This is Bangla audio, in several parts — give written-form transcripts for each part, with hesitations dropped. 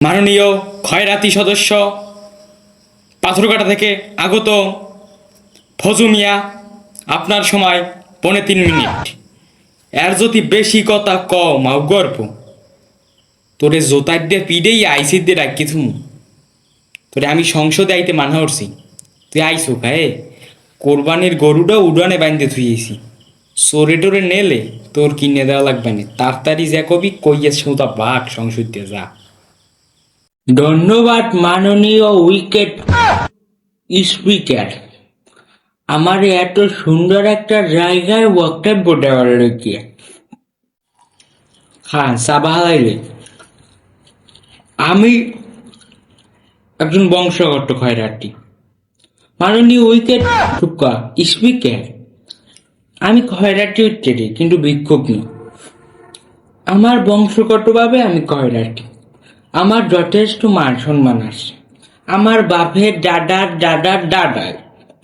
মাননীয় খয়রাতি সদস্য পাথরঘাটা থেকে আগত ফজু মিয়া, আপনার সময় 3.5 মিনিট। এর যদি বেশি কথা মাও গর্ব তোরে জোতার দিয়ে পিডেই আইসির দিয়ে রাখি তুমি তোরে আমি সংসদে আইতে মানা করছি, তুই আইসো খায়ে কোরবানির গরুটা উড়ানে বাঁধতে থুইয়েছি, চোরে টোরে নেলে তোর কিনে দেওয়া লাগবে না, তাড়াতাড়ি যা কবি কইয়া সোতা বাঘ সংসদ দিয়ে যা। ধন্যবাদ মাননীয় উইকেট স্পিকার, আমার এত সুন্দর একটা জায়গায় বক্তব্য দেওয়ার লোকে। হ্যাঁ সাবাহাইলে আমি একজন বংশগত খয়রাতি। মাননীয় উইকেট স্পিকার, আমি খয়রাতি হচ্ছে কিন্তু বিক্ষোভ নেই। আমার বংশগতভাবে আমি খয়রাতি, আমার যথেষ্ট মান সম্মান আছে। আমার বাপের দাদার দাদার দাদার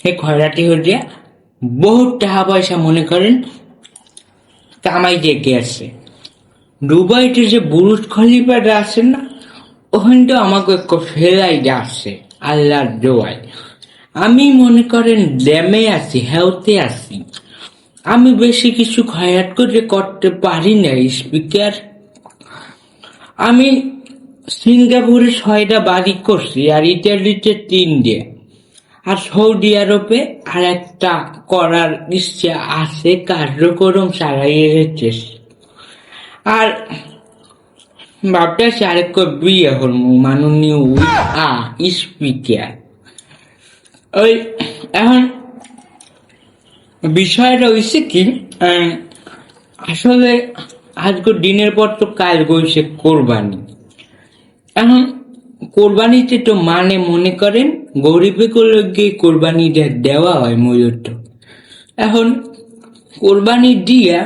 সে খয়রাতি হচ্ছে বহু টাকা পয়সা মনে করেন কামাই ডেকে আসছে। দুবাইতে যে বুরুজ খলিফাটা আছে না, ওখানটা আমাকে একটু ফেলাই আসছে আল্লাহর দোয়ায়। আমি মনে করেন ড্যামে আছি, হেলথে আছি, আমি বেশি কিছু খয়াত করতে পারি না স্পিকার। আমি সিঙ্গাপুরে 6টা বাড়ি করছি, আর ইটালিতে 3টে, আর সৌদি আরবে আর একটা করার ইচ্ছা আছে, কার্যক্রম চালাইয়ে যাচ্ছে। আর ভাবতেছি আরেক বিয়ে হল মাননীয় স্পিকার। ওই এখন বিষয়টা হয়েছে কি, আসলে আজকে দিনের পর তো কাল গইছে কোরবানি। এখন কোরবানিতে তো মানে মনে করেন গরিবে করলে গিয়ে কোরবানিটা দেওয়া হয় মূলত। এখন কোরবানি দিয়া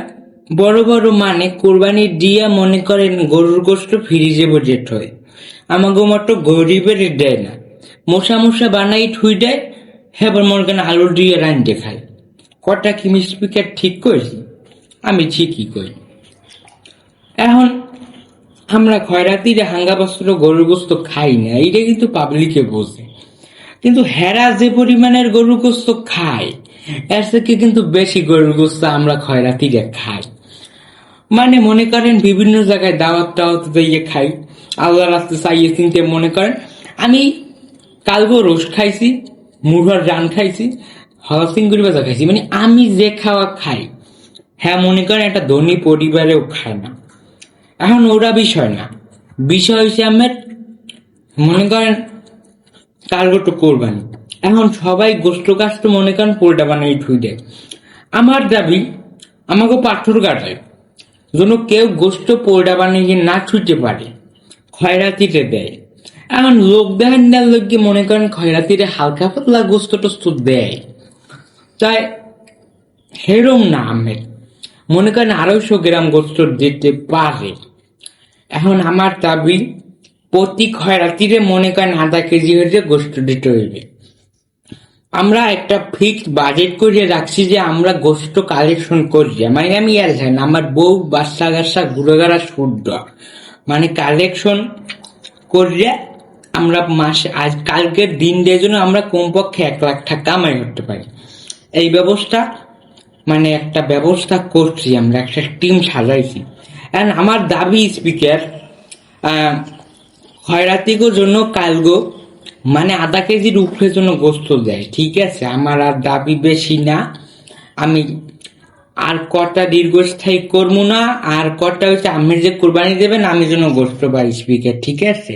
বড় বড় মানে কোরবানি দিয়া মনে করেন গরুর গোস্ত ফ্রিজে বজেট হয়, আমাকে মতো গরিবের দেয় না, মশা মশা বানাই থুই দেয়, হ্যাঁ মনে করেন আলু দিয়ে রাঁধতে খায়। কটা কি স্পিকার ঠিক করেছি? আমি ঠিকই করি। এখন আমরা খয়রাতিরা হাঙ্গা বস্ত্র গরুর গোস্ত খাই না, এইটা কিন্তু পাবলিকে বোঝে, কিন্তু হেরা যে পরিমাণের গরুর গোস্ত খায় এর থেকে কিন্তু বেশি গরুর গোস্ত আমরা খয়রাতিরা খাই। মানে মনে করেন বিভিন্ন জায়গায় দাওয়াত টাওয়াত দিয়ে খাই, আল্লাহ রাস্তে চাইয়ে চিনতে মনে করেন আমি কালগো রোস্ট খাইছি, মুরহার রান খাইছি, হলসিংগুড়ি বাজার খাইছি, মানে আমি যে খাওয়া খাই হ্যাঁ মনে করেন একটা ধনী পরিবারেও খায় না। এখন ওরা বিষয় না, বিষয় হচ্ছে আমার মনে করেন কালগো তো কোরবানি, এখন সবাই গোস্ত কাস্ত মনে করেন পোলটা বানিয়ে ঠুই দেয়। আমার দাবি আমাকে পাথর কাটায় যেন কেউ গোস্ত পোলটা বানিয়ে না ছুটতে পারে, খয়রাতিতে দেয়। এখন লোক দেখান দেওয়ার লোককে মনে করেন খয়রাতিতে হালকা পাতলা গোস্ত টোস্ত দেয়, তাই হেরম না আমের মনে করেন 250 গ্রাম গোস্ত দিতে পারে। এখন আমার দাবি প্রতি খয়রাতিরে মনে করেন আধা কেজি হয়ে গোস্ত দিতে হইবে। আমরা একটা ফিক্সড বাজেট করে রাখছি যে আমরা গোস্ত কালেকশন করি, মানে আমি আর জানি আমার বউ বাচ্চা গাছা ঘুরেগাড়া শুদ্ধ মানে কালেকশন করিয়ে আমরা মাসে আজ কালকের দিন দিয়ে জন্য আমরা কমপক্ষে 1 লাখ টাকা কামাই করতে পারি। এই ব্যবস্থা মানে একটা ব্যবস্থা করছি, আমরা একটা টিম সাজাইছি। আমার দাবি স্পিকার, খয়রাতিগোর জন্য কালগো মানে আধা কেজির উপরের জন্য গোস্ত দেয়, ঠিক আছে? আমার আর দাবি বেশি না, আমি আর কটা দীর্ঘস্থায়ী করবো না, আর কটা হচ্ছে আমি যে কোরবানি দেবেন আমি যেন গোস্ত পাই স্পিকার, ঠিক আছে?